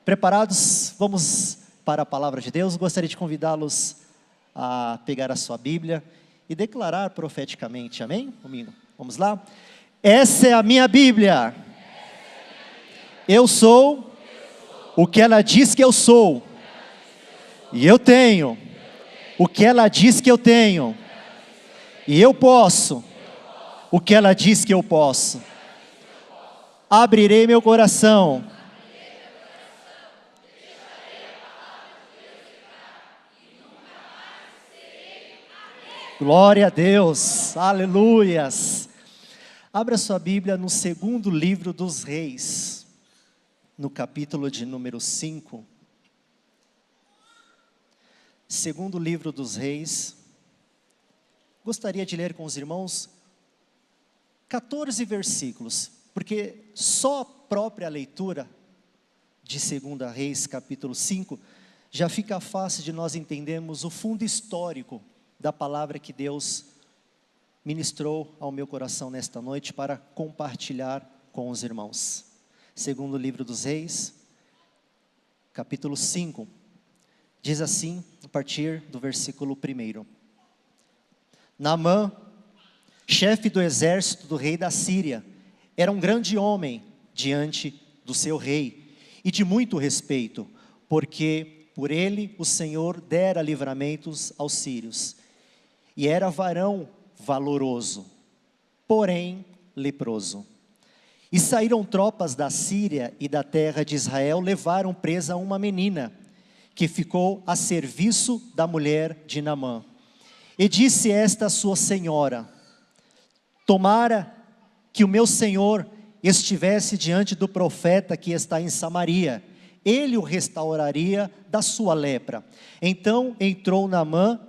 Preparados? Vamos para a palavra de Deus. Gostaria de convidá-los a pegar a sua Bíblia e declarar profeticamente, amém? Comigo, vamos lá? Essa é a minha Bíblia. Eu sou o que ela diz que eu sou. E eu tenho o que ela diz que eu tenho. E eu posso o que ela diz que eu posso. Abrirei meu coração. Glória a Deus, aleluias. Abra sua Bíblia no segundo livro dos Reis, no capítulo de número 5. Segundo livro dos Reis. Gostaria de ler com os irmãos 14 versículos, porque só a própria leitura de 2 Reis, capítulo 5, já fica fácil de nós entendermos o fundo histórico da palavra que Deus ministrou ao meu coração nesta noite para compartilhar com os irmãos. Segundo livro dos Reis, capítulo 5, diz assim, a partir do versículo 1. Naamã, chefe do exército do rei da Síria, era um grande homem diante do seu rei e de muito respeito, porque por ele o Senhor dera livramentos aos sírios. E era varão valoroso, porém leproso. E saíram tropas da Síria e da terra de Israel, levaram presa uma menina, que ficou a serviço da mulher de Naamã. E disse esta sua senhora: tomara que o meu senhor estivesse diante do profeta que está em Samaria, ele o restauraria da sua lepra. Então entrou Naamã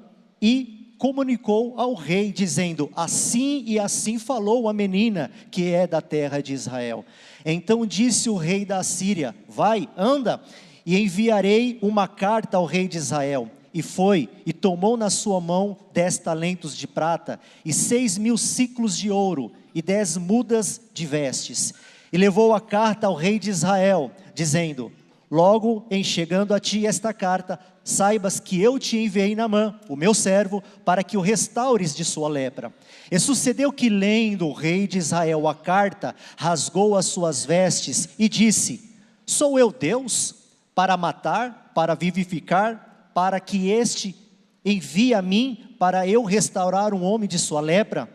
e comunicou ao rei, dizendo: assim e assim falou a menina que é da terra de Israel. Então disse o rei da Síria: vai, anda, e enviarei uma carta ao rei de Israel. E foi, e tomou na sua mão 10 talentos de prata, e 6.000 siclos de ouro, e 10 mudas de vestes. E levou a carta ao rei de Israel, dizendo: logo em chegando a ti esta carta, saibas que eu te enviei Naamã, o meu servo, para que o restaures de sua lepra. E sucedeu que, lendo o rei de Israel a carta, rasgou as suas vestes e disse: sou eu Deus, para matar, para vivificar, para que este envie a mim, para eu restaurar um homem de sua lepra?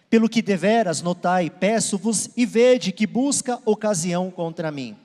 Pelo que deveras notai, peço-vos e vede que busca ocasião contra mim.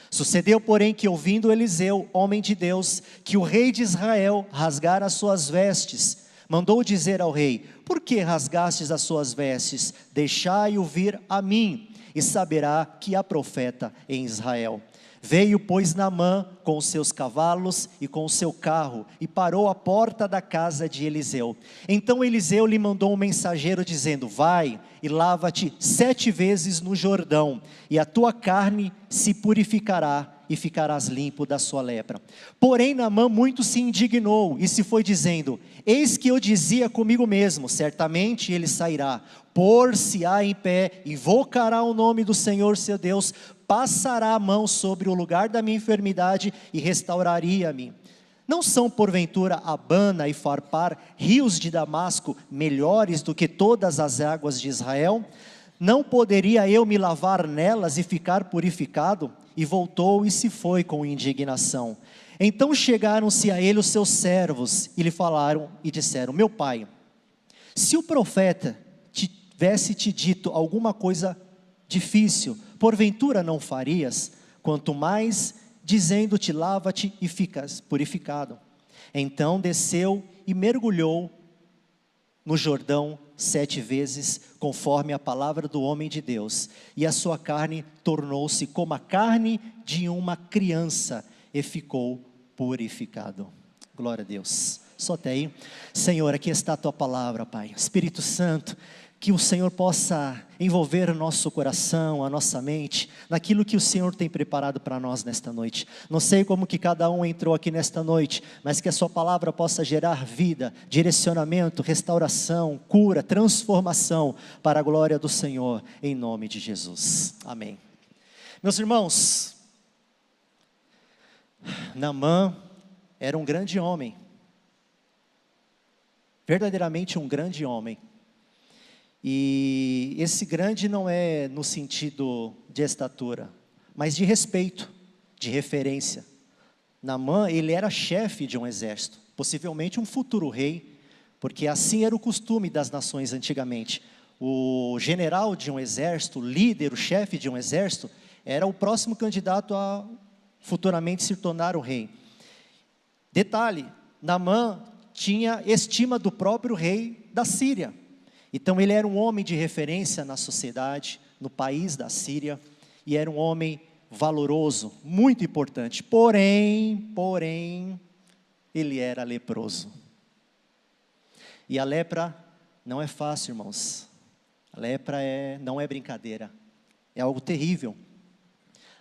Sucedeu, porém, que ouvindo Eliseu, homem de Deus, que o rei de Israel rasgara as suas vestes, mandou dizer ao rei: por que rasgastes as suas vestes? Deixai-o vir a mim, e saberá que há profeta em Israel. Veio, pois, Naamã com os seus cavalos e com o seu carro, e parou à porta da casa de Eliseu. Então Eliseu lhe mandou um mensageiro, dizendo: vai e lava-te 7 vezes no Jordão, e a tua carne se purificará, e ficarás limpo da sua lepra. Porém Naamã muito se indignou, e se foi dizendo: eis que eu dizia comigo mesmo, certamente ele sairá, pôr-se-á em pé, invocará o nome do Senhor seu Deus, passará a mão sobre o lugar da minha enfermidade e restauraria-me. Não são porventura Abana e Farpar, rios de Damasco, melhores do que todas as águas de Israel? Não poderia eu me lavar nelas e ficar purificado? E voltou e se foi com indignação. Então chegaram-se a ele os seus servos e lhe falaram e disseram: meu pai, se o profeta tivesse te dito alguma coisa difícil, porventura não farias? Quanto mais dizendo-te: lava-te e ficas purificado. Então desceu e mergulhou no Jordão 7 vezes, conforme a palavra do homem de Deus, e a sua carne tornou-se como a carne de uma criança, e ficou purificado. Glória a Deus. Só até aí. Senhor, aqui está a tua palavra, Pai. Espírito Santo, que o Senhor possa envolver o nosso coração, a nossa mente, naquilo que o Senhor tem preparado para nós nesta noite. Não sei como que cada um entrou aqui nesta noite, mas que a sua palavra possa gerar vida, direcionamento, restauração, cura, transformação, para a glória do Senhor, em nome de Jesus. Amém. Meus irmãos, Naamã era um grande homem, verdadeiramente um grande homem. E esse grande não é no sentido de estatura, mas de respeito, de referência. Naamã, ele era chefe de um exército, possivelmente um futuro rei, porque assim era o costume das nações antigamente. O general de um exército, o líder, o chefe de um exército, era o próximo candidato a futuramente se tornar o rei. Detalhe, Naamã tinha estima do próprio rei da Síria. Então ele era um homem de referência na sociedade, no país da Síria, e era um homem valoroso, muito importante. Porém, ele era leproso. E a lepra não é fácil, irmãos. A lepra não é brincadeira, é algo terrível.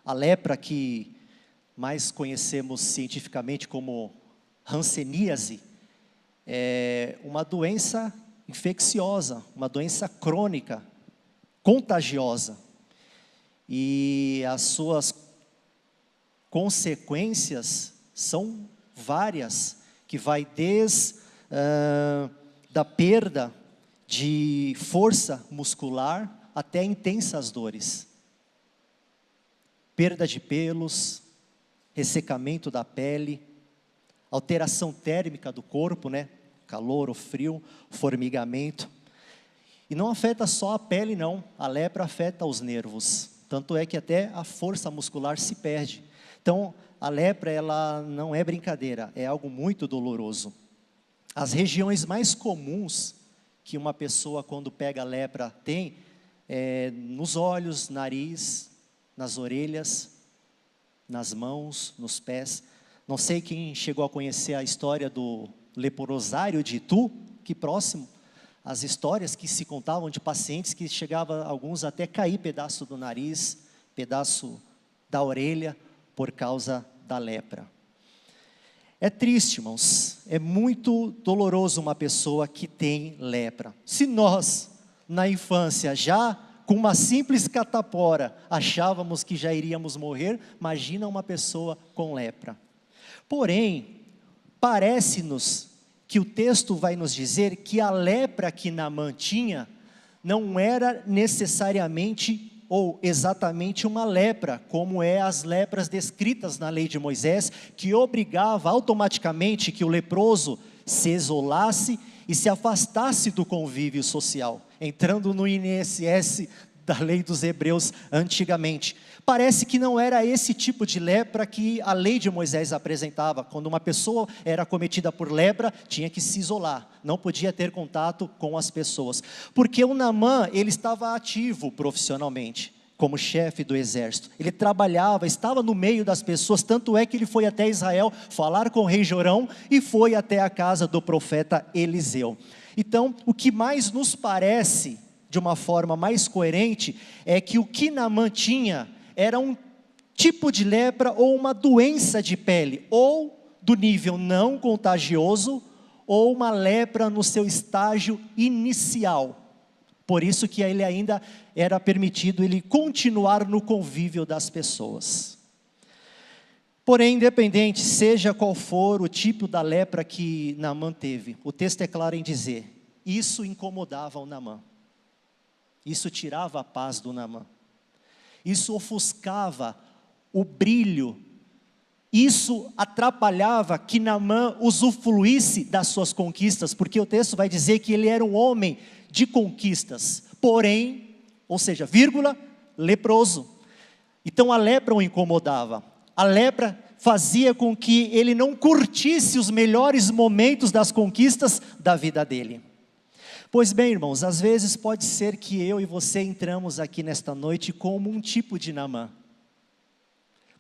A lepra, que mais conhecemos cientificamente como hanseníase, é uma doença infecciosa, uma doença crônica, contagiosa. E as suas consequências são várias, que vai desde da perda de força muscular até intensas dores. Perda de pelos, ressecamento da pele, alteração térmica do corpo, né? Calor ou frio, formigamento. E não afeta só a pele não, a lepra afeta os nervos. Tanto é que até a força muscular se perde. Então, a lepra, ela não é brincadeira, é algo muito doloroso. As regiões mais comuns que uma pessoa, quando pega a lepra, tem, nos olhos, nariz, nas orelhas, nas mãos, nos pés. Não sei quem chegou a conhecer a história do leprosário de Itu, que próximo, as histórias que se contavam de pacientes que chegavam, alguns até cair pedaço do nariz, pedaço da orelha, por causa da lepra. É triste, irmãos, é muito doloroso uma pessoa que tem lepra. Se nós, na infância, já com uma simples catapora, achávamos que já iríamos morrer, imagina uma pessoa com lepra. Porém, parece-nos que o texto vai nos dizer que a lepra que Naamã tinha não era necessariamente ou exatamente uma lepra, como as lepras descritas na lei de Moisés, que obrigava automaticamente que o leproso se isolasse e se afastasse do convívio social, entrando no INSS da lei dos hebreus antigamente. Parece que não era esse tipo de lepra que a lei de Moisés apresentava. Quando uma pessoa era acometida por lepra, tinha que se isolar, não podia ter contato com as pessoas. Porque o Naamã, ele estava ativo profissionalmente, como chefe do exército. Ele trabalhava, estava no meio das pessoas, tanto é que ele foi até Israel falar com o rei Jorão e foi até a casa do profeta Eliseu. Então, o que mais nos parece, de uma forma mais coerente, é que o que Naamã tinha era um tipo de lepra ou uma doença de pele, ou do nível não contagioso, ou uma lepra no seu estágio inicial. Por isso que ele ainda era permitido ele continuar no convívio das pessoas. Porém, independente, seja qual for o tipo da lepra que Naamã teve, o texto é claro em dizer, isso incomodava o Naamã. Isso tirava a paz do Naamã. Isso ofuscava o brilho. Isso atrapalhava que Naamã usufruísse das suas conquistas, porque o texto vai dizer que ele era um homem de conquistas, porém, ou seja, vírgula, leproso. Então a lepra o incomodava. A lepra fazia com que ele não curtisse os melhores momentos das conquistas da vida dele. Pois bem, irmãos, às vezes pode ser que eu e você entramos aqui nesta noite como um tipo de Naamã.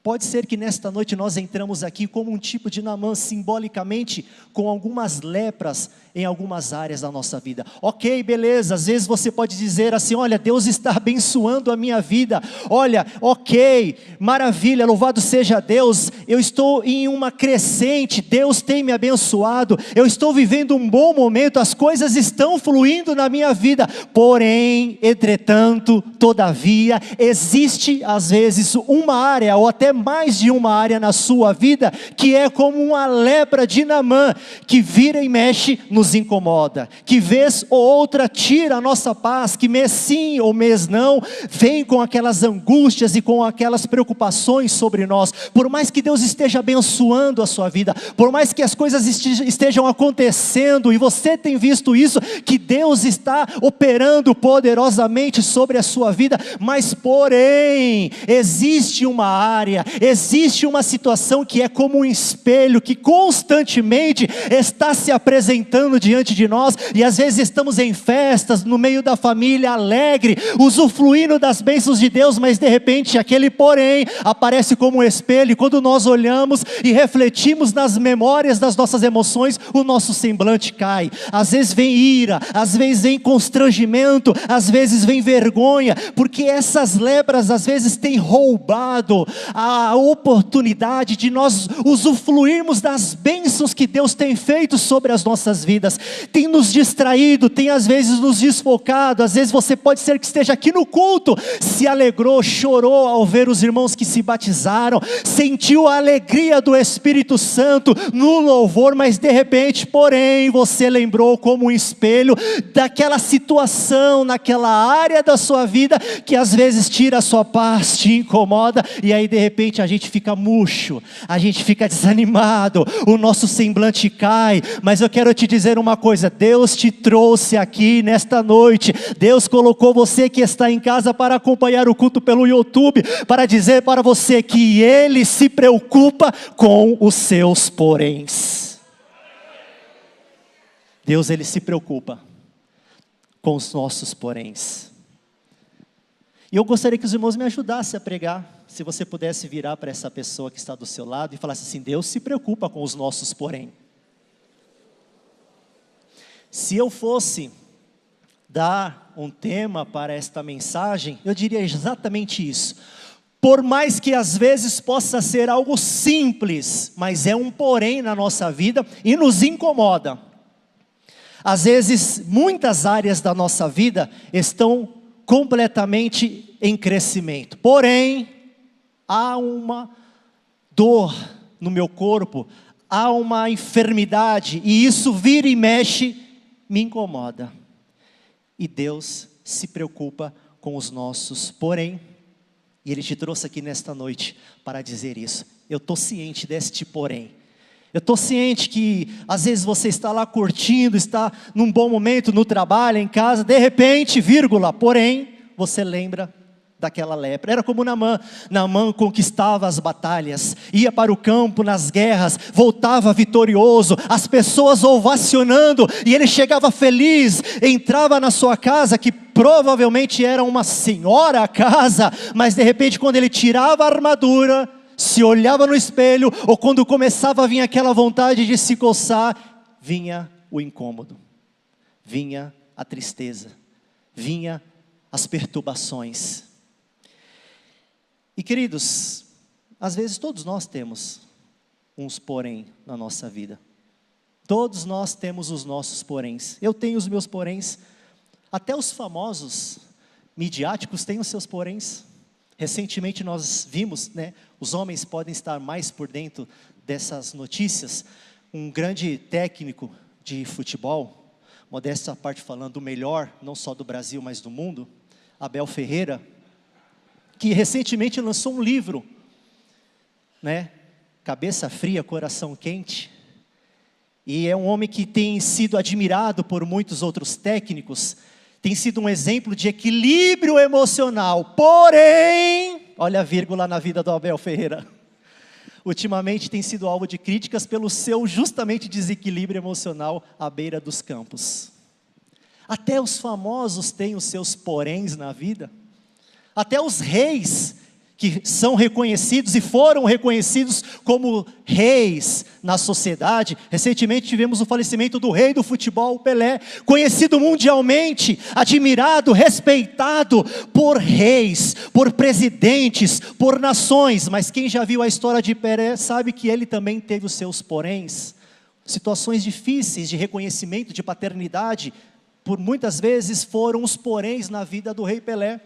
Pode ser que nesta noite nós entramos aqui como um tipo de Naamã, simbolicamente, com algumas lepras em algumas áreas da nossa vida. Ok, beleza, às vezes você pode dizer assim, olha, Deus está abençoando a minha vida. Olha, ok, maravilha, louvado seja Deus, eu estou em uma crescente, Deus tem me abençoado, eu estou vivendo um bom momento, as coisas estão fluindo na minha vida. Porém, entretanto, todavia, existe às vezes uma área, ou até mais de uma área na sua vida que é como uma lepra de Naamã, que vira e mexe nos incomoda, que vez ou outra tira a nossa paz, que mês sim ou mês não, vem com aquelas angústias e com aquelas preocupações sobre nós. Por mais que Deus esteja abençoando a sua vida, por mais que as coisas estejam acontecendo, e você tem visto isso, que Deus está operando poderosamente sobre a sua vida, mas porém, existe uma área, existe uma situação que é como um espelho, que constantemente está se apresentando diante de nós, e às vezes estamos em festas, no meio da família, alegre, usufruindo das bênçãos de Deus, mas de repente aquele porém aparece como um espelho, e quando nós olhamos e refletimos nas memórias das nossas emoções, o nosso semblante cai. Às vezes vem ira, às vezes vem constrangimento, às vezes vem vergonha, porque essas lepras às vezes têm roubado a oportunidade de nós usufruirmos das bênçãos que Deus tem feito sobre as nossas vidas, tem nos distraído, tem às vezes nos desfocado. Às vezes você pode ser que esteja aqui no culto, se alegrou, chorou ao ver os irmãos que se batizaram, sentiu a alegria do Espírito Santo no louvor, mas de repente, porém, você lembrou como um espelho daquela situação, naquela área da sua vida, que às vezes tira a sua paz, te incomoda, e aí de repente a gente fica murcho, a gente fica desanimado, o nosso semblante cai. Mas eu quero te dizer uma coisa: Deus te trouxe aqui nesta noite, Deus colocou você que está em casa para acompanhar o culto pelo YouTube, para dizer para você que Ele se preocupa com os seus poréns. Deus, Ele se preocupa com os nossos poréns. E eu gostaria que os irmãos me ajudassem a pregar. Se você pudesse virar para essa pessoa que está do seu lado e falasse assim: Deus se preocupa com os nossos porém. Se eu fosse dar um tema para esta mensagem, eu diria exatamente isso. Por mais que às vezes possa ser algo simples, mas é um porém na nossa vida e nos incomoda. Às vezes, muitas áreas da nossa vida estão completamente em crescimento. Porém, há uma dor no meu corpo, há uma enfermidade, e isso vira e mexe, me incomoda. E Deus se preocupa com os nossos porém. E Ele te trouxe aqui nesta noite para dizer isso. Eu estou ciente deste porém. Eu estou ciente que às vezes você está lá curtindo, está num bom momento no trabalho, em casa, de repente, vírgula, porém, você lembra daquela lepra. Era como Naamã. Naamã conquistava as batalhas, ia para o campo nas guerras, voltava vitorioso, as pessoas ovacionando, e ele chegava feliz, entrava na sua casa, que provavelmente era uma senhora casa, mas de repente quando ele tirava a armadura, se olhava no espelho, ou quando começava a vir aquela vontade de se coçar, vinha o incômodo, vinha a tristeza, vinha as perturbações. E queridos, às vezes todos nós temos uns porém na nossa vida. Todos nós temos os nossos poréns. Eu tenho os meus poréns. Até os famosos midiáticos têm os seus poréns. Recentemente nós vimos, os homens podem estar mais por dentro dessas notícias. Um grande técnico de futebol, modéstia à parte falando, o melhor, não só do Brasil, mas do mundo, Abel Ferreira, que recentemente lançou um livro, Cabeça Fria, Coração Quente, e é um homem que tem sido admirado por muitos outros técnicos, tem sido um exemplo de equilíbrio emocional, porém, olha a vírgula na vida do Abel Ferreira, ultimamente tem sido alvo de críticas pelo seu justamente desequilíbrio emocional à beira dos campos. Até os famosos têm os seus poréns na vida. Até os reis que são reconhecidos e foram reconhecidos como reis na sociedade. Recentemente tivemos o falecimento do rei do futebol, Pelé, conhecido mundialmente, admirado, respeitado por reis, por presidentes, por nações. Mas quem já viu a história de Pelé sabe que ele também teve os seus poréns, situações difíceis de reconhecimento, de paternidade, por muitas vezes foram os poréns na vida do rei Pelé.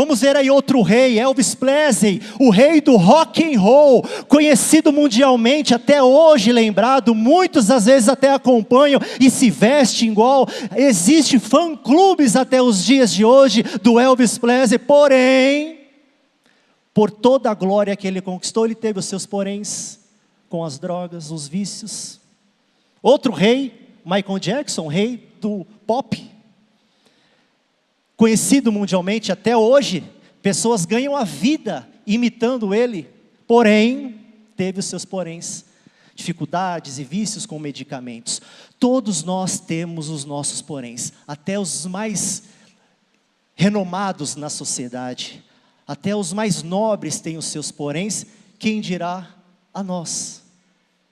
Vamos ver aí outro rei, Elvis Presley, o rei do rock and roll, conhecido mundialmente, até hoje lembrado, muitos às vezes até acompanham e se vestem igual. Existem fã-clubes até os dias de hoje do Elvis Presley, porém, por toda a glória que ele conquistou, ele teve os seus poréns com as drogas, os vícios. Outro rei, Michael Jackson, rei do pop, conhecido mundialmente até hoje, pessoas ganham a vida imitando ele, porém, teve os seus poréns, dificuldades e vícios com medicamentos. Todos nós temos os nossos poréns, até os mais renomados na sociedade, até os mais nobres têm os seus poréns, quem dirá a nós?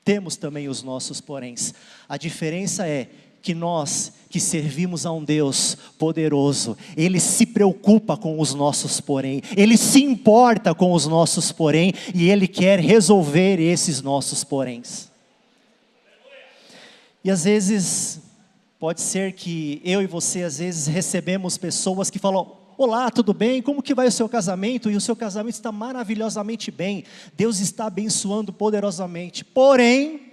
Temos também os nossos poréns. A diferença é que nós que servimos a um Deus poderoso, Ele se preocupa com os nossos porém, Ele se importa com os nossos porém, e Ele quer resolver esses nossos poréns. E às vezes, pode ser que eu e você às vezes recebemos pessoas que falam: olá, tudo bem? Como que vai o seu casamento? E o seu casamento está maravilhosamente bem, Deus está abençoando poderosamente, porém,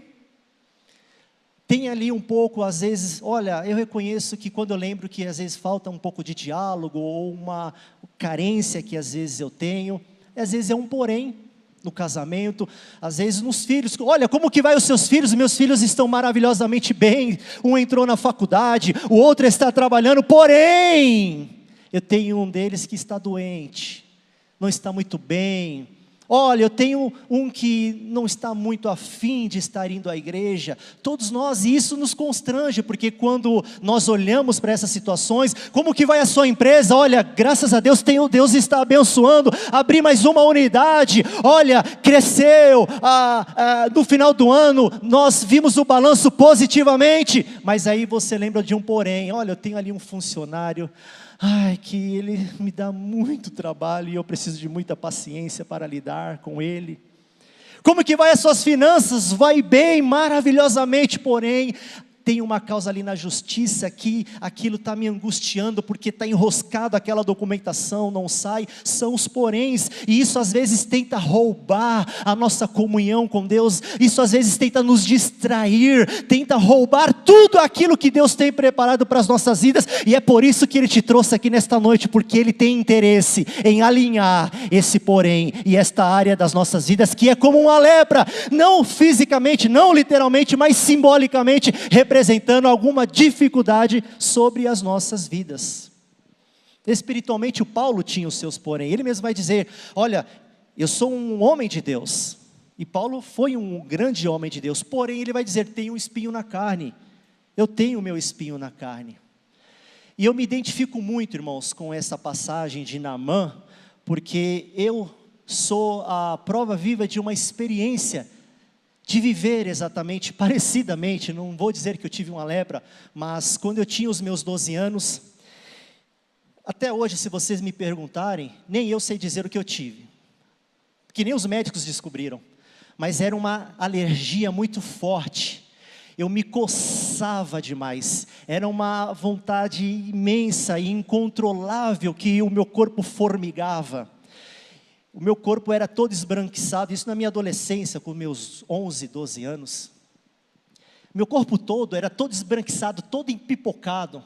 tem ali um pouco, às vezes, olha, eu reconheço que quando eu lembro que às vezes falta um pouco de diálogo, ou uma carência que às vezes eu tenho, às vezes é um porém no casamento, às vezes nos filhos. Olha, como que vai os seus filhos? Meus filhos estão maravilhosamente bem, um entrou na faculdade, o outro está trabalhando, porém, eu tenho um deles que está doente, não está muito bem. Olha, eu tenho um que não está muito afim de estar indo à igreja. Todos nós, e isso nos constrange, porque quando nós olhamos para essas situações, como que vai a sua empresa? Olha, graças a Deus, Deus está abençoando, abri mais uma unidade, olha, cresceu, no final do ano, nós vimos o balanço positivamente, mas aí você lembra de um porém: olha, eu tenho ali um funcionário, que ele me dá muito trabalho e eu preciso de muita paciência para lidar com ele. Como que vai as suas finanças? Vai bem, maravilhosamente, porém, tem uma causa ali na justiça que aquilo está me angustiando, porque está enroscado, aquela documentação não sai, são os poréns, e isso às vezes tenta roubar a nossa comunhão com Deus, isso às vezes tenta nos distrair, tenta roubar tudo aquilo que Deus tem preparado para as nossas vidas, e é por isso que Ele te trouxe aqui nesta noite, porque Ele tem interesse em alinhar esse porém, e esta área das nossas vidas, que é como uma lepra, não fisicamente, não literalmente, mas simbolicamente, representando alguma dificuldade sobre as nossas vidas. Espiritualmente, o Paulo tinha os seus porém, ele mesmo vai dizer: olha, eu sou um homem de Deus, e Paulo foi um grande homem de Deus, porém ele vai dizer: tenho um espinho na carne, eu tenho o meu espinho na carne. E eu me identifico muito, irmãos, com essa passagem de Naamã, porque eu sou a prova viva de uma experiência de viver exatamente, parecidamente, não vou dizer que eu tive uma lepra, mas quando eu tinha os meus 12 anos, até hoje, se vocês me perguntarem, nem eu sei dizer o que eu tive, que nem os médicos descobriram, mas era uma alergia muito forte, eu me coçava demais, era uma vontade imensa e incontrolável, que o meu corpo formigava. O meu corpo era todo esbranquiçado, isso na minha adolescência, com meus 11, 12 anos. Meu corpo todo era todo esbranquiçado, todo empipocado.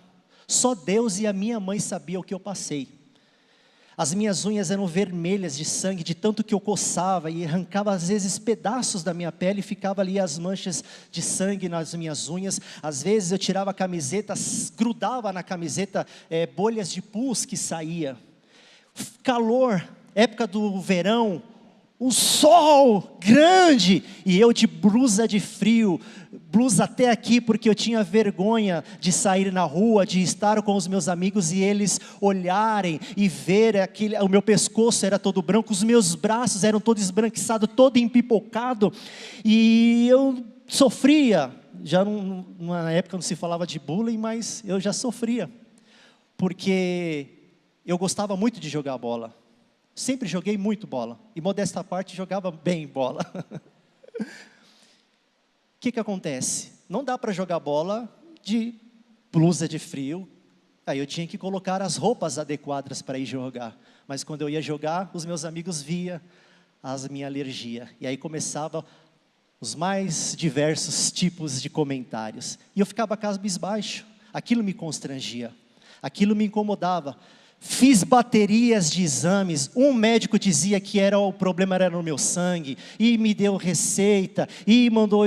Só Deus e a minha mãe sabiam o que eu passei. As minhas unhas eram vermelhas de sangue, de tanto que eu coçava e arrancava às vezes pedaços da minha pele, e ficava ali as manchas de sangue nas minhas unhas. Às vezes eu tirava a camiseta, grudava na camiseta bolhas de pus que saía. Calor, época do verão, um sol grande, e eu de blusa de frio, blusa até aqui, porque eu tinha vergonha de sair na rua, de estar com os meus amigos e eles olharem e ver o meu pescoço era todo branco, os meus braços eram todos esbranquiçados, todo empipocado, e eu sofria, já na época não se falava de bullying, mas eu já sofria, porque eu gostava muito de jogar bola. Sempre joguei muito bola, e modesta parte jogava bem bola. O que acontece? Não dá para jogar bola de blusa de frio, Aí eu tinha que colocar as roupas adequadas para ir jogar. Mas quando eu ia jogar, os meus amigos via as minha alergia. E aí começava os mais diversos tipos de comentários. E eu ficava cabisbaixo. Aquilo me constrangia. Aquilo me incomodava. Fiz baterias de exames. Um médico dizia que o problema era no meu sangue. E me deu receita. E mandou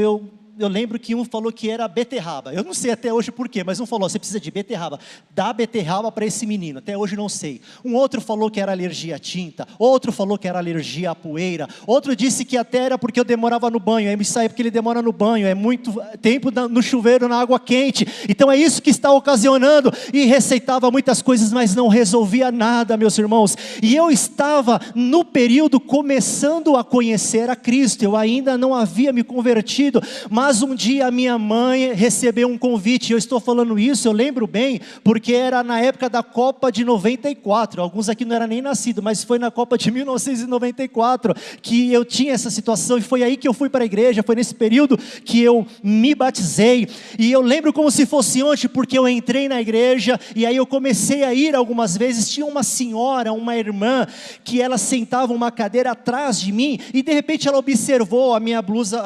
eu lembro que um falou que era beterraba. Eu não sei até hoje por quê, mas um falou, você precisa de beterraba. Dá beterraba para esse menino. Até hoje não sei. Um outro falou que era alergia à tinta. Outro falou que era alergia à poeira. Outro disse que até era porque eu demorava no banho. Aí me saiu porque ele demora no banho. É muito tempo no chuveiro, na água quente. Então é isso que está ocasionando. E receitava muitas coisas, mas não resolvia nada, meus irmãos. E eu estava no período começando a conhecer a Cristo. Eu ainda não havia me convertido, mas um dia a minha mãe recebeu um convite. Eu estou falando isso, eu lembro bem, porque era na época da Copa de 94. Alguns aqui não eram nem nascidos, mas foi na Copa de 1994 que eu tinha essa situação. E foi aí que eu fui para a igreja. Foi nesse período que eu me batizei. E eu lembro como se fosse ontem, porque eu entrei na igreja e aí eu comecei a ir algumas vezes. Tinha uma senhora, uma irmã, que ela sentava uma cadeira atrás de mim e de repente ela observou a minha blusa,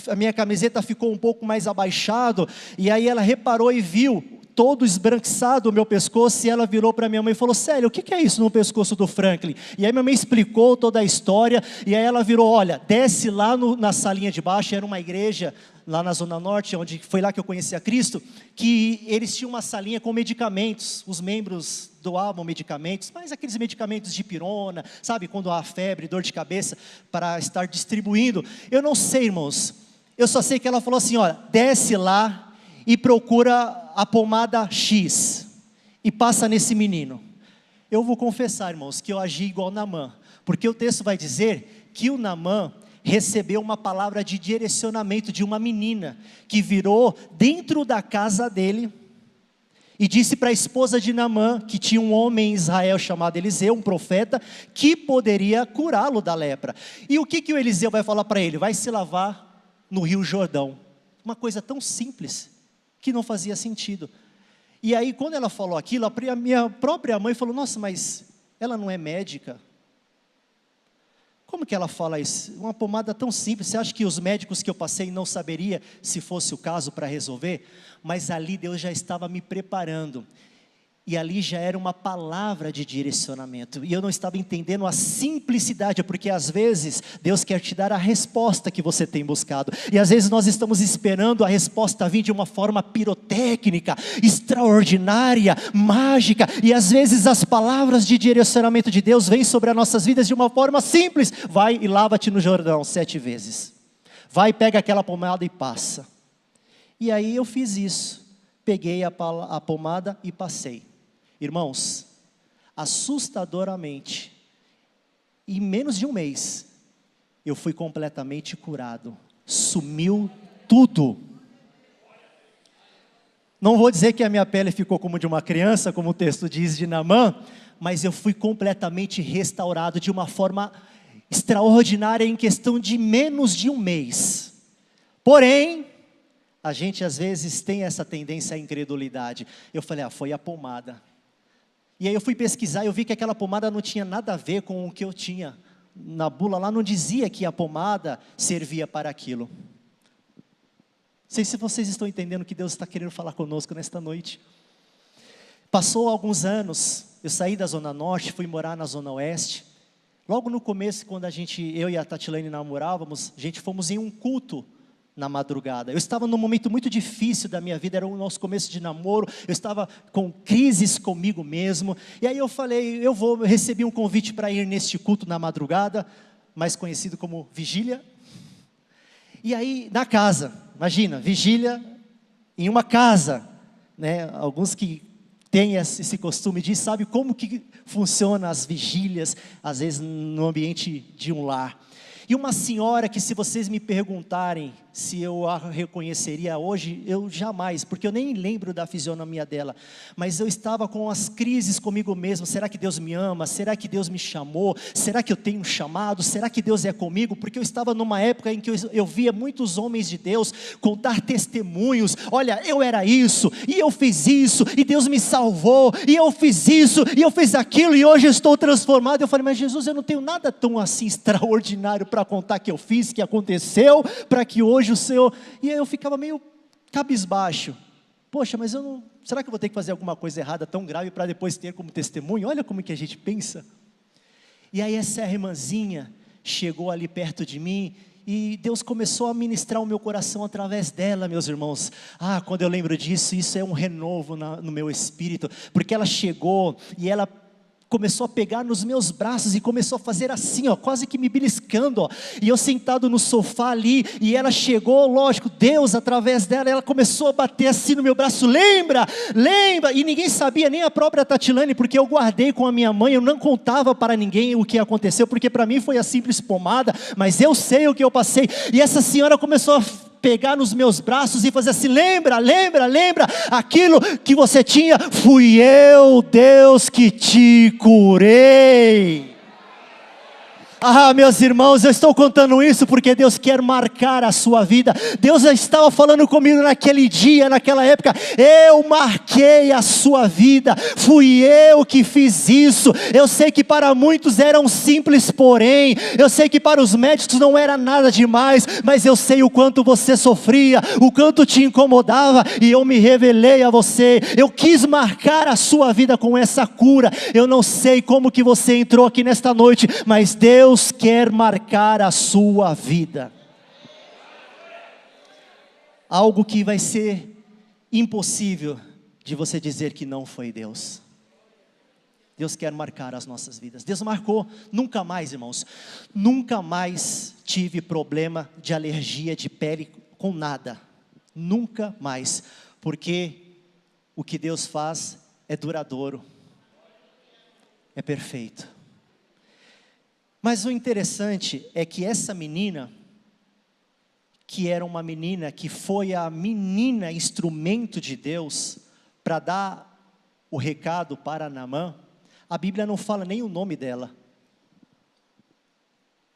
a minha camiseta ficou um pouco mais abaixado, e aí ela reparou e viu todo esbranquiçado o meu pescoço, e ela virou para minha mãe e falou, Célia, o que é isso no pescoço do Franklin? E aí minha mãe explicou toda a história, e aí ela virou, olha, desce lá na salinha de baixo. Era uma igreja lá na Zona Norte, onde foi lá que eu conheci a Cristo, que eles tinham uma salinha com medicamentos. Os membros doavam medicamentos, mas aqueles medicamentos de pirona, sabe, quando há febre, dor de cabeça, para estar distribuindo. Eu não sei, irmãos, eu só sei que ela falou assim, olha, desce lá e procura a pomada X e passa nesse menino. Eu vou confessar, irmãos, que eu agi igual Naamã, porque o texto vai dizer que o Naamã recebeu uma palavra de direcionamento de uma menina, que virou dentro da casa dele, e disse para a esposa de Naamã, que tinha um homem em Israel chamado Eliseu, um profeta, que poderia curá-lo da lepra. E o que o Eliseu vai falar para ele? Vai se lavar no Rio Jordão. Uma coisa tão simples, que não fazia sentido. E aí quando ela falou aquilo, a minha própria mãe falou, nossa, mas ela não é médica? Como que ela fala isso? Uma pomada tão simples, você acha que os médicos que eu passei não saberia se fosse o caso para resolver? Mas ali Deus já estava me preparando. E ali já era uma palavra de direcionamento. E eu não estava entendendo a simplicidade, porque às vezes Deus quer te dar a resposta que você tem buscado. E às vezes nós estamos esperando a resposta vir de uma forma pirotécnica, extraordinária, mágica. E às vezes as palavras de direcionamento de Deus vêm sobre as nossas vidas de uma forma simples. Vai e lava-te no Jordão 7 vezes. Vai e pega aquela pomada e passa. E aí eu fiz isso. Peguei a pomada e passei. Irmãos, assustadoramente, em menos de um mês, eu fui completamente curado. Sumiu tudo. Não vou dizer que a minha pele ficou como de uma criança, como o texto diz de Naamã, mas eu fui completamente restaurado de uma forma extraordinária em questão de menos de um mês. Porém, a gente às vezes tem essa tendência à incredulidade. Eu falei, foi a pomada. E aí eu fui pesquisar e eu vi que aquela pomada não tinha nada a ver com o que eu tinha. Na bula lá não dizia que a pomada servia para aquilo. Não sei se vocês estão entendendo o que Deus está querendo falar conosco nesta noite. Passou alguns anos, eu saí da Zona Norte, fui morar na Zona Oeste. Logo no começo, quando eu e a Tatilane namorávamos, fomos em um culto na madrugada. Eu estava num momento muito difícil da minha vida, era o nosso começo de namoro, eu estava com crises comigo mesmo, e aí eu falei, eu recebi um convite para ir neste culto na madrugada, mais conhecido como vigília, e aí na casa, imagina, vigília em uma casa, né? Alguns que têm esse costume de sabe como que funciona as vigílias, às vezes no ambiente de um lar. E uma senhora que, se vocês me perguntarem se eu a reconheceria hoje, eu jamais, porque eu nem lembro da fisionomia dela, mas eu estava com as crises comigo mesmo. Será que Deus me ama? Será que Deus me chamou? Será que eu tenho um chamado? Será que Deus é comigo? Porque eu estava numa época em que eu via muitos homens de Deus contar testemunhos. Olha, eu era isso, e eu fiz isso, e Deus me salvou, e eu fiz isso, e eu fiz aquilo, e hoje eu estou transformado. Eu falei, mas Jesus, eu não tenho nada tão assim extraordinário para contar que eu fiz, que aconteceu, para que hoje o Senhor... E aí eu ficava meio cabisbaixo. Poxa, mas eu não... Será que eu vou ter que fazer alguma coisa errada tão grave para depois ter como testemunho? Olha como que a gente pensa. E aí essa irmãzinha chegou ali perto de mim, e Deus começou a ministrar o meu coração através dela, meus irmãos. Quando eu lembro disso, isso é um renovo no meu espírito, porque ela chegou e ela começou a pegar nos meus braços e começou a fazer assim, quase que me beliscando, e eu sentado no sofá ali, e ela chegou, lógico, Deus através dela, ela começou a bater assim no meu braço, lembra, e ninguém sabia, nem a própria Tatilane, porque eu guardei com a minha mãe, eu não contava para ninguém o que aconteceu, porque para mim foi a simples pomada, mas eu sei o que eu passei. E essa senhora começou a pegar nos meus braços e fazer assim, lembra, aquilo que você tinha, fui eu, Deus, que te curei. Meus irmãos, eu estou contando isso porque Deus quer marcar a sua vida. Deus já estava falando comigo naquele dia, naquela época, eu marquei a sua vida, fui eu que fiz isso. Eu sei que para muitos era um simples porém, eu sei que para os médicos não era nada demais, mas eu sei o quanto você sofria, o quanto te incomodava, e eu me revelei a você. Eu quis marcar a sua vida com essa cura. Eu não sei como que você entrou aqui nesta noite, mas Deus quer marcar a sua vida. Algo que vai ser impossível de você dizer que não foi Deus. Deus quer marcar as nossas vidas. Deus marcou, nunca mais, irmãos, nunca mais tive problema de alergia de pele com nada. Nunca mais, porque o que Deus faz é duradouro, é perfeito. Mas o interessante é que essa menina, que era uma menina que foi a menina instrumento de Deus para dar o recado para Naamã, a Bíblia não fala nem o nome dela.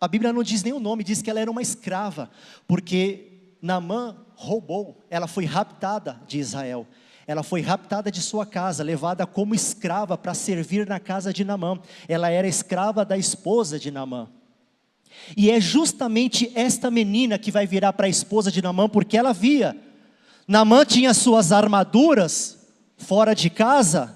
A Bíblia não diz nem o nome, diz que ela era uma escrava, porque Naamã roubou, ela foi raptada de Israel. Ela foi raptada de sua casa, levada como escrava para servir na casa de Naamã. Ela era escrava da esposa de Naamã. E é justamente esta menina que vai virar para a esposa de Naamã, porque ela via, Naamã tinha suas armaduras fora de casa,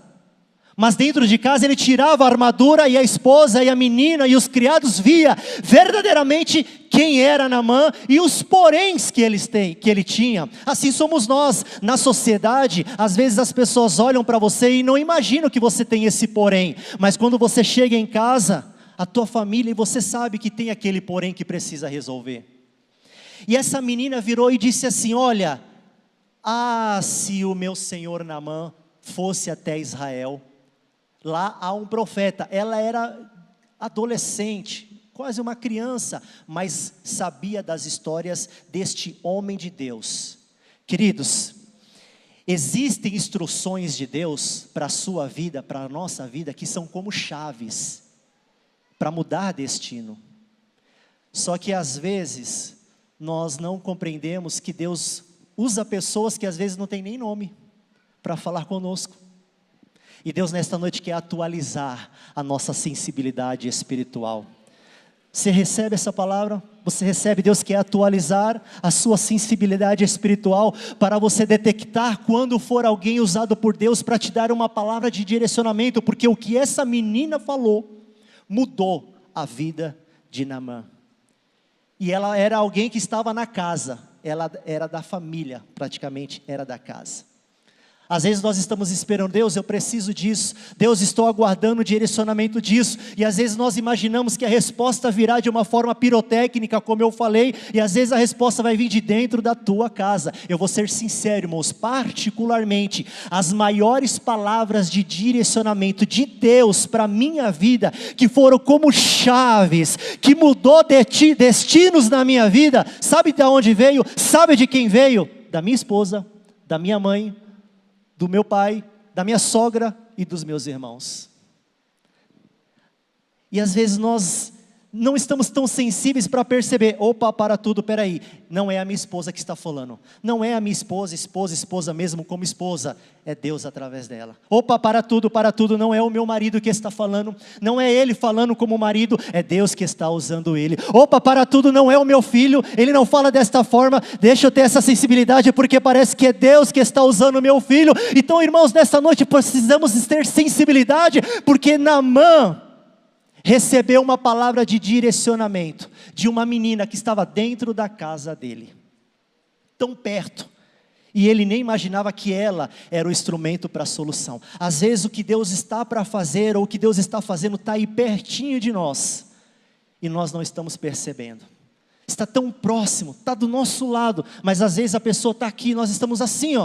mas dentro de casa ele tirava a armadura, e a esposa e a menina e os criados via verdadeiramente quem era Naamã e os poréns que ele tinha. Assim somos nós, na sociedade, às vezes as pessoas olham para você e não imaginam que você tem esse porém, mas quando você chega em casa, a tua família, e você sabe que tem aquele porém que precisa resolver. E essa menina virou e disse assim, olha, se o meu senhor Naamã fosse até Israel, lá há um profeta. Ela era adolescente, quase uma criança, mas sabia das histórias deste homem de Deus. Queridos, existem instruções de Deus para a sua vida, para a nossa vida, que são como chaves, para mudar destino. Só que às vezes, nós não compreendemos que Deus usa pessoas que às vezes não tem nem nome, para falar conosco. E Deus nesta noite quer atualizar a nossa sensibilidade espiritual. Você recebe essa palavra? Você recebe? Deus quer atualizar a sua sensibilidade espiritual para você detectar quando for alguém usado por Deus para te dar uma palavra de direcionamento, porque o que essa menina falou mudou a vida de Naamã. E ela era alguém que estava na casa, ela era da família, praticamente era da casa. Às vezes nós estamos esperando, Deus, eu preciso disso, Deus, estou aguardando o direcionamento disso, e às vezes nós imaginamos que a resposta virá de uma forma pirotécnica, como eu falei, e às vezes a resposta vai vir de dentro da tua casa. Eu vou ser sincero, irmãos, particularmente, as maiores palavras de direcionamento de Deus para a minha vida, que foram como chaves, que mudou destinos na minha vida, sabe de onde veio? Sabe de quem veio? Da minha esposa, da minha mãe, do meu pai, da minha sogra e dos meus irmãos. E às vezes nós não estamos tão sensíveis para perceber, opa, para tudo, peraí, não é a minha esposa que está falando, não é a minha esposa mesmo como esposa, é Deus através dela. Opa, para tudo, não é o meu marido que está falando, não é ele falando como marido, é Deus que está usando ele. Opa, para tudo, não é o meu filho, ele não fala desta forma, deixa eu ter essa sensibilidade, porque parece que é Deus que está usando o meu filho. Então, irmãos, nesta noite precisamos ter sensibilidade, porque Naamã recebeu uma palavra de direcionamento de uma menina que estava dentro da casa dele, tão perto, e ele nem imaginava que ela era o instrumento para a solução. Às vezes o que Deus está para fazer, ou o que Deus está fazendo, está aí pertinho de nós, e nós não estamos percebendo. Está tão próximo, está do nosso lado, mas às vezes a pessoa está aqui, nós estamos assim,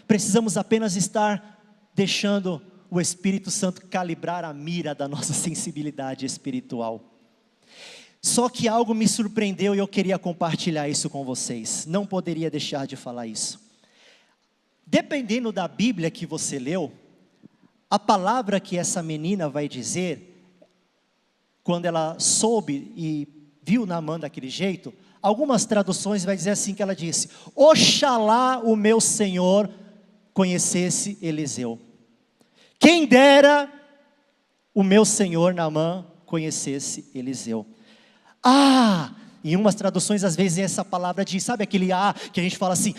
precisamos apenas estar deixando o Espírito Santo calibrar a mira da nossa sensibilidade espiritual. Só que algo me surpreendeu e eu queria compartilhar isso com vocês, não poderia deixar de falar isso. Dependendo da Bíblia que você leu, a palavra que essa menina vai dizer, quando ela soube e viu Naamã daquele jeito, algumas traduções vai dizer assim, que ela disse: oxalá o meu Senhor conhecesse Eliseu. Quem dera o meu senhor Naamã conhecesse Eliseu. Em umas traduções às vezes essa palavra diz, sabe aquele que a gente fala assim,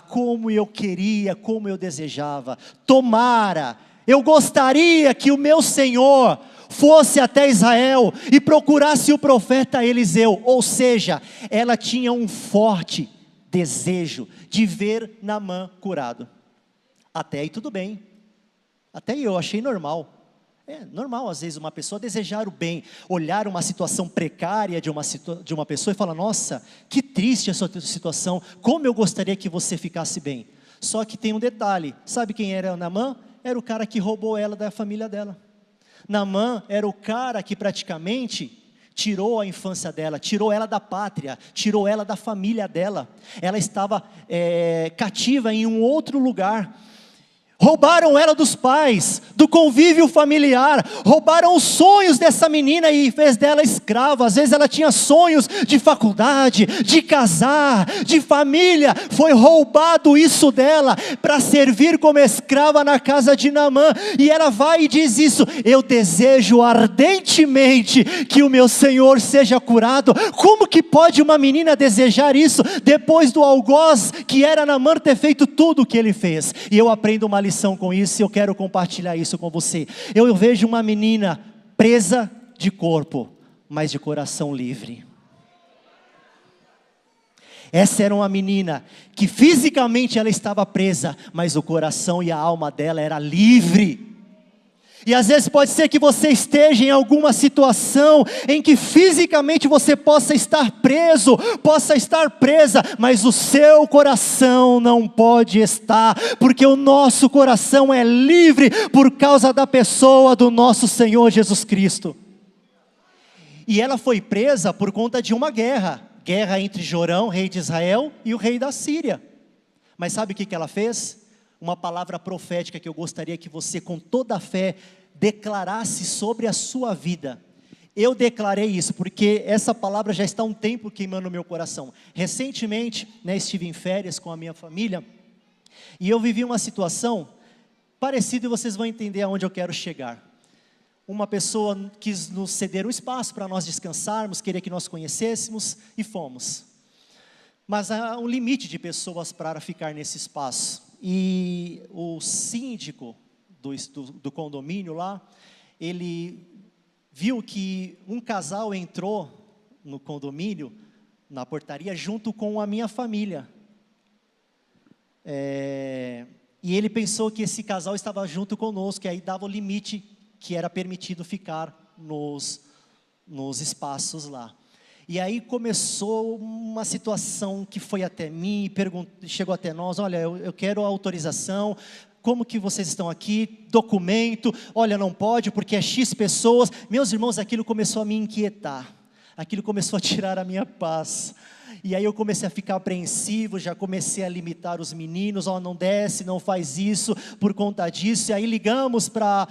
como eu queria, como eu desejava, tomara, eu gostaria que o meu Senhor fosse até Israel e procurasse o profeta Eliseu. Ou seja, ela tinha um forte desejo de ver Naamã curado. Até aí tudo bem, até aí eu achei normal. É normal às vezes uma pessoa desejar o bem, olhar uma situação precária de uma pessoa e falar, nossa, que triste a sua situação, como eu gostaria que você ficasse bem. Só que tem um detalhe, sabe quem era Naamã? Era o cara que roubou ela da família dela. Naamã era o cara que praticamente tirou a infância dela, tirou ela da pátria, tirou ela da família dela. Ela estava cativa em um outro lugar. Roubaram ela dos pais, do convívio familiar, roubaram os sonhos dessa menina e fez dela escrava. Às vezes ela tinha sonhos de faculdade, de casar, de família, foi roubado isso dela, para servir como escrava na casa de Naamã, e ela vai e diz isso, eu desejo ardentemente que o meu Senhor seja curado. Como que pode uma menina desejar isso, depois do algoz que era Naamã ter feito tudo o que ele fez? E eu aprendo uma lição com isso, e eu quero compartilhar isso com você. Eu vejo uma menina presa de corpo, mas de coração livre. Essa era uma menina que fisicamente ela estava presa, mas o coração e a alma dela era livre. E às vezes pode ser que você esteja em alguma situação em que fisicamente você possa estar preso, possa estar presa, mas o seu coração não pode estar, porque o nosso coração é livre por causa da pessoa do nosso Senhor Jesus Cristo. E ela foi presa por conta de uma guerra entre Jorão, rei de Israel, e o rei da Síria. Mas sabe o que ela fez? Uma palavra profética que eu gostaria que você, com toda a fé, declarasse sobre a sua vida. Eu declarei isso, porque essa palavra já está há um tempo queimando no meu coração. Recentemente, estive em férias com a minha família, e eu vivi uma situação parecida, e vocês vão entender aonde eu quero chegar. Uma pessoa quis nos ceder um espaço para nós descansarmos, queria que nós conhecêssemos, e fomos. Mas há um limite de pessoas para ficar nesse espaço. E o síndico do condomínio lá, ele viu que um casal entrou no condomínio, na portaria, junto com a minha família. E ele pensou que esse casal estava junto conosco, e aí dava o limite que era permitido ficar nos espaços lá. E aí começou uma situação que foi até mim, chegou até nós: olha, eu quero a autorização, como que vocês estão aqui, documento, olha, não pode porque é X pessoas. Meus irmãos, aquilo começou a me inquietar, aquilo começou a tirar a minha paz. E aí eu comecei a ficar apreensivo, já comecei a limitar os meninos: não desce, não faz isso, por conta disso. E aí ligamos para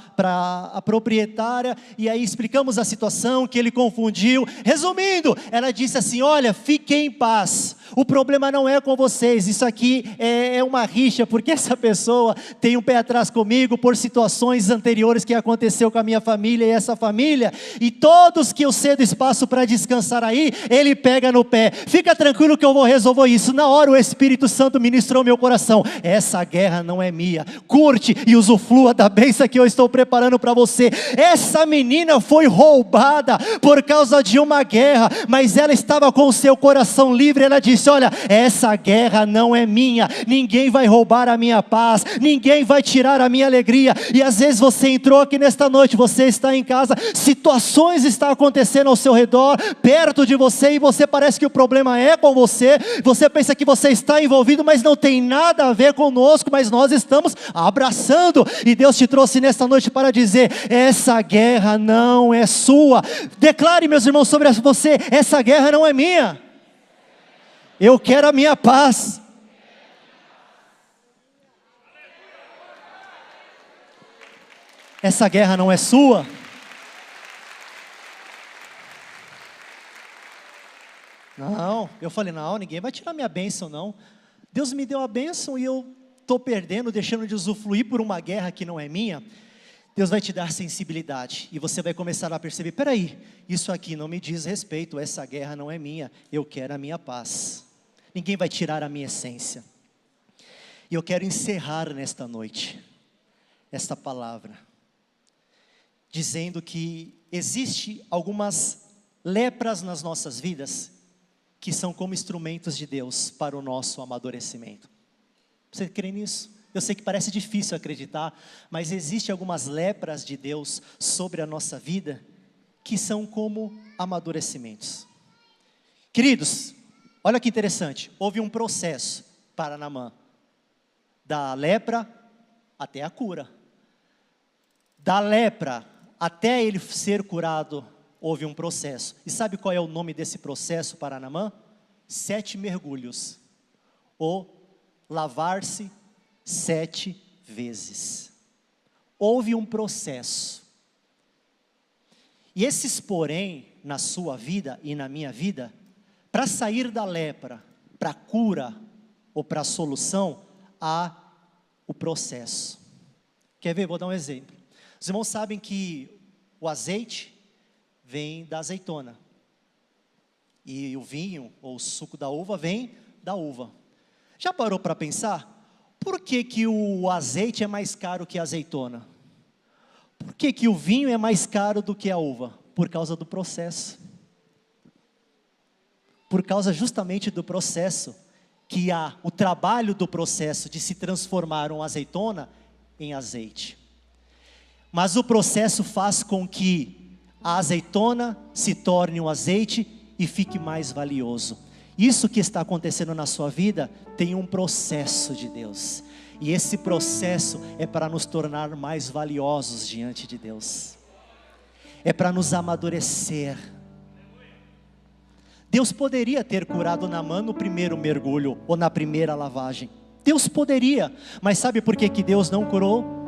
a proprietária, e aí explicamos a situação, que ele confundiu. Resumindo, ela disse assim: olha, fiquem em paz, o problema não é com vocês, isso aqui é uma rixa, porque essa pessoa tem um pé atrás comigo, por situações anteriores que aconteceu com a minha família e essa família, e todos que eu cedo espaço para descansar aí, ele pega no pé. Fica tranquilo que eu vou resolver isso. Na hora o Espírito Santo ministrou meu coração: essa guerra não é minha, curte e usufrua da bênção que eu estou preparando para você. Essa menina foi roubada por causa de uma guerra, mas ela estava com o seu coração livre. Ela disse: olha, essa guerra não é minha, ninguém vai roubar a minha paz, ninguém vai tirar a minha alegria. E às vezes você entrou aqui nesta noite, você está em casa, situações estão acontecendo ao seu redor, perto de você, e você parece que o problema é com você, você pensa que você está envolvido, mas não tem nada a ver conosco, mas nós estamos abraçando, e Deus te trouxe nesta noite para dizer: essa guerra não é sua. Declare, meus irmãos, sobre você: essa guerra não é minha, eu quero a minha paz. Essa guerra não é sua. Não, eu falei: não, ninguém vai tirar minha bênção não. Deus me deu a bênção e eu estou perdendo, deixando de usufruir por uma guerra que não é minha. Deus vai te dar sensibilidade, e você vai começar a perceber: peraí, isso aqui não me diz respeito, essa guerra não é minha, eu quero a minha paz. Ninguém vai tirar a minha essência. E eu quero encerrar nesta noite esta palavra dizendo que existe algumas lepras nas nossas vidas que são como instrumentos de Deus para o nosso amadurecimento. Você crê nisso? Eu sei que parece difícil acreditar, mas existe algumas lepras de Deus sobre a nossa vida que são como amadurecimentos. Queridos, olha que interessante, houve um processo para Naamã, da lepra até a cura. Da lepra até ele ser curado, houve um processo. E sabe qual é o nome desse processo para Naamã? 7 mergulhos, ou lavar-se 7 vezes. Houve um processo. E esses porém, na sua vida e na minha vida, para sair da lepra, para a cura ou para a solução, há o processo. Quer ver? Vou dar um exemplo. Os irmãos sabem que o azeite vem da azeitona, e o vinho ou o suco da uva vem da uva. Já parou para pensar? Por que que o azeite é mais caro que a azeitona? Por que que o vinho é mais caro do que a uva? Por causa do processo. Por causa justamente do processo, que há o trabalho do processo de se transformar uma azeitona em azeite. Mas o processo faz com que a azeitona se torne um azeite e fique mais valioso. Isso que está acontecendo na sua vida tem um processo de Deus. E esse processo é para nos tornar mais valiosos diante de Deus. É para nos amadurecer. Deus poderia ter curado Naamã no primeiro mergulho ou na primeira lavagem. Deus poderia, mas sabe por que que Deus não curou?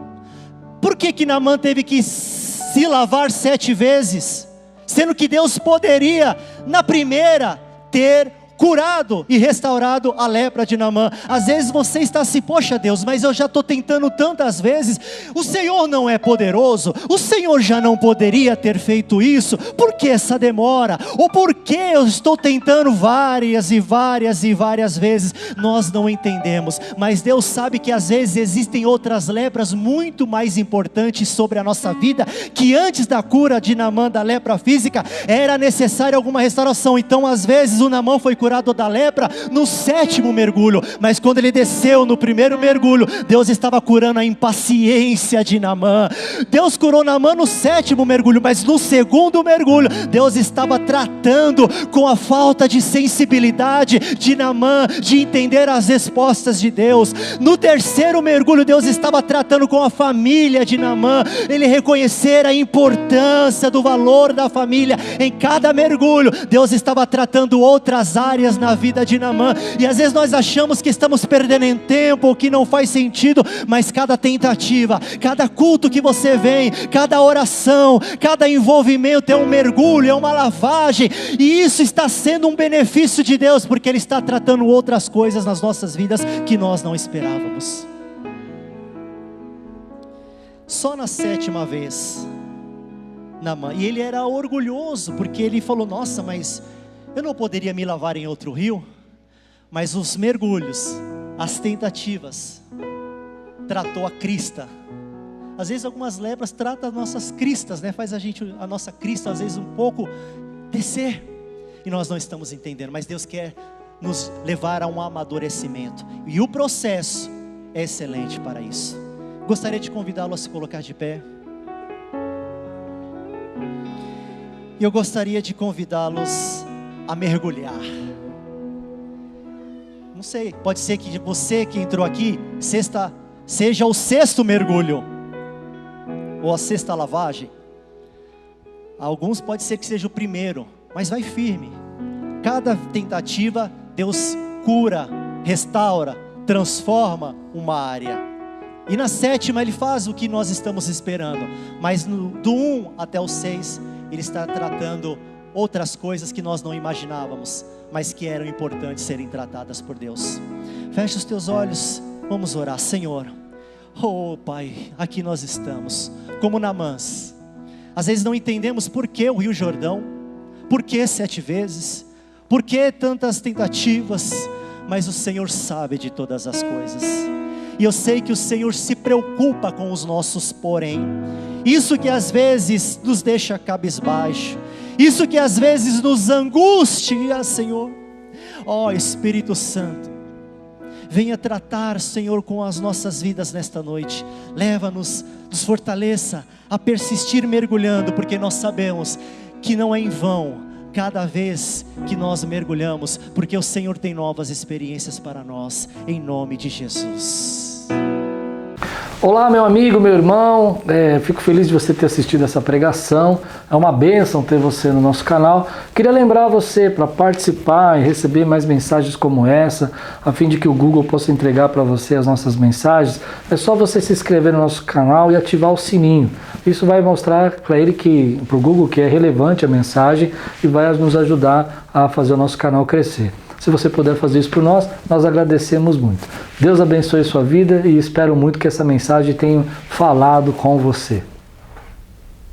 Por que que Naamã teve que se lavar 7 vezes? Sendo que Deus poderia, na primeira, ter curado e restaurado a lepra de Naamã. Às vezes você está assim: poxa Deus, mas eu já estou tentando tantas vezes, o Senhor não é poderoso? O Senhor já não poderia ter feito isso? Por que essa demora? Ou por que eu estou tentando várias e várias e várias vezes? Nós não entendemos, mas Deus sabe que às vezes existem outras lepras muito mais importantes sobre a nossa vida, que antes da cura de Naamã da lepra física, era necessária alguma restauração. Então às vezes o Naamã foi curado curado da lepra no 7º mergulho, mas quando ele desceu no 1º mergulho, Deus estava curando a impaciência de Naamã. Deus curou Naamã no 7º mergulho, mas no 2º mergulho, Deus estava tratando com a falta de sensibilidade de Naamã, de entender as respostas de Deus. No 3º mergulho, Deus estava tratando com a família de Naamã, ele reconhecer a importância do valor da família. Em cada mergulho, Deus estava tratando outras áreas na vida de Naamã, e às vezes nós achamos que estamos perdendo em tempo, ou que não faz sentido, mas cada tentativa, cada culto que você vem, cada oração, cada envolvimento é um mergulho, é uma lavagem, e isso está sendo um benefício de Deus, porque Ele está tratando outras coisas nas nossas vidas que nós não esperávamos. Só na 7ª vez, Naamã, e ele era orgulhoso, porque ele falou: nossa, mas eu não poderia me lavar em outro rio? Mas os mergulhos, as tentativas, tratou a crista. Às vezes algumas lepras tratam as nossas cristas, né? Faz a nossa crista às vezes um pouco descer, e nós não estamos entendendo, mas Deus quer nos levar a um amadurecimento, e o processo é excelente para isso. Gostaria de convidá-lo a se colocar de pé, e eu gostaria de convidá-los a mergulhar. Não sei, pode ser que você que entrou aqui, seja o 6º mergulho, ou a 6ª lavagem. Alguns pode ser que seja o 1º, mas vai firme. Cada tentativa, Deus cura, restaura, transforma uma área. E na 7ª Ele faz o que nós estamos esperando, mas do 1 até o 6, Ele está tratando outras coisas que nós não imaginávamos, mas que eram importantes serem tratadas por Deus. Feche os teus olhos, vamos orar. Senhor, oh Pai, aqui nós estamos, como Naamã. Às vezes não entendemos por que o Rio Jordão, por que 7 vezes, por que tantas tentativas, mas o Senhor sabe de todas as coisas. E eu sei que o Senhor se preocupa com os nossos porém. Isso que às vezes nos deixa cabisbaixo, isso que às vezes nos angustia, Senhor. Ó Espírito Santo, venha tratar, Senhor, com as nossas vidas nesta noite. Leva-nos, nos fortaleça a persistir mergulhando, porque nós sabemos que não é em vão cada vez que nós mergulhamos, porque o Senhor tem novas experiências para nós, em nome de Jesus. Olá, meu amigo, meu irmão, fico feliz de você ter assistido essa pregação. É uma bênção ter você no nosso canal. Queria lembrar você para participar e receber mais mensagens como essa, a fim de que o Google possa entregar para você as nossas mensagens. É só você se inscrever no nosso canal e ativar o sininho. Isso vai mostrar para o Google que é relevante a mensagem e vai nos ajudar a fazer o nosso canal crescer. Se você puder fazer isso por nós, nós agradecemos muito. Deus abençoe sua vida e espero muito que essa mensagem tenha falado com você.